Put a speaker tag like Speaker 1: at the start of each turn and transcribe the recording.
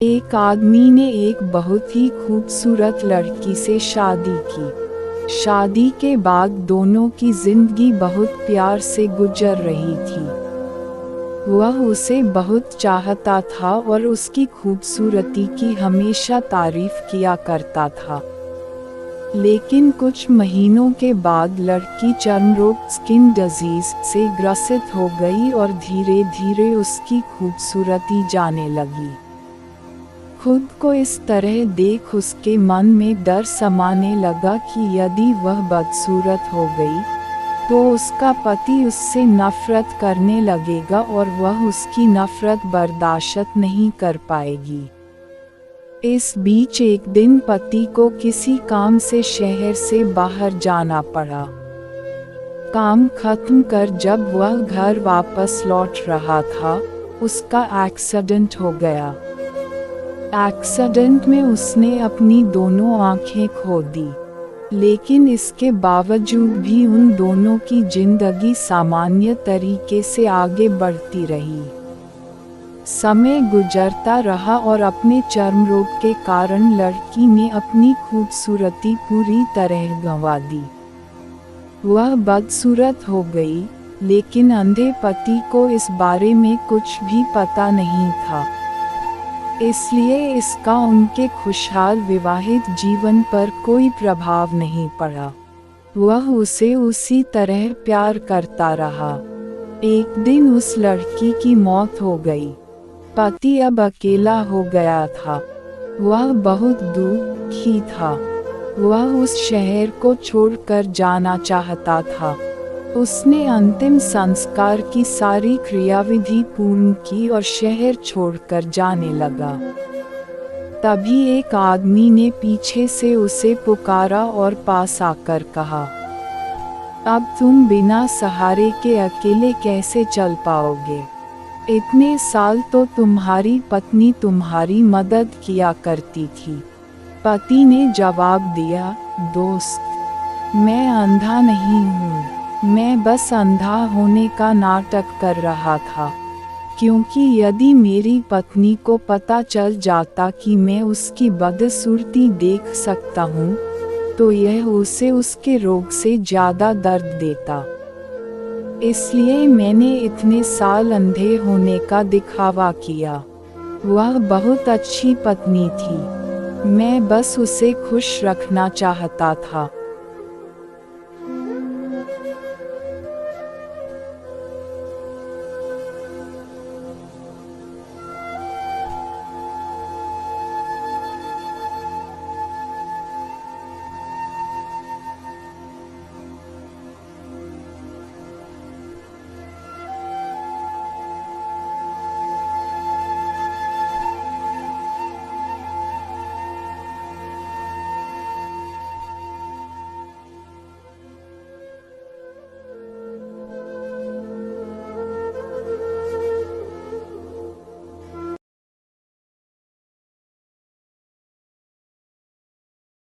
Speaker 1: एक आदमी ने एक बहुत ही खूबसूरत लड़की से शादी की। शादी के बाद दोनों की जिंदगी बहुत प्यार से गुजर रही थी। वह उसे बहुत चाहता था और उसकी खूबसूरती की हमेशा तारीफ किया करता था। लेकिन कुछ महीनों के बाद लड़की चर्मरोग स्किन डिजीज से ग्रसित हो गई और धीरे धीरे उसकी खूबसूरती जाने लगी। खुद को इस तरह देख उसके मन में डर समाने लगा कि यदि वह बदसूरत हो गई तो उसका पति उससे नफरत करने लगेगा और वह उसकी नफरत बर्दाश्त नहीं कर पाएगी। इस बीच एक दिन पति को किसी काम से शहर से बाहर जाना पड़ा। काम खत्म कर जब वह घर वापस लौट रहा था, उसका एक्सीडेंट हो गया। एक्सीडेंट में उसने अपनी दोनों आंखें खो दी, लेकिन इसके बावजूद भी उन दोनों की जिंदगी सामान्य तरीके से आगे बढ़ती रही। समय गुजरता रहा और अपने चर्म रोग के कारण लड़की ने अपनी खूबसूरती पूरी तरह गंवा दी। वह बदसूरत हो गई, लेकिन अंधे पति को इस बारे में कुछ भी पता नहीं था। इसलिए इसका उनके खुशहाल विवाहित जीवन पर कोई प्रभाव नहीं पड़ा। वह उसे उसी तरह प्यार करता रहा। एक दिन उस लड़की की मौत हो गई। पति अब अकेला हो गया था। वह बहुत दुखी था। वह उस शहर को छोड़कर जाना चाहता था। उसने अंतिम संस्कार की सारी क्रियाविधि पूर्ण की और शहर छोड़कर जाने लगा। तभी एक आदमी ने पीछे से उसे पुकारा और पास आकर कहा, अब तुम बिना सहारे के अकेले कैसे चल पाओगे? इतने साल तो तुम्हारी पत्नी तुम्हारी मदद किया करती थी। पति ने जवाब दिया, दोस्त, मैं अंधा नहीं हूँ। मैं बस अंधा होने का नाटक कर रहा था, क्योंकि यदि मेरी पत्नी को पता चल जाता कि मैं उसकी बदसूरती देख सकता हूँ, तो यह उसे उसके रोग से ज़्यादा दर्द देता। इसलिए मैंने इतने साल अंधे होने का दिखावा किया। वह बहुत अच्छी पत्नी थी। मैं बस उसे खुश रखना चाहता था।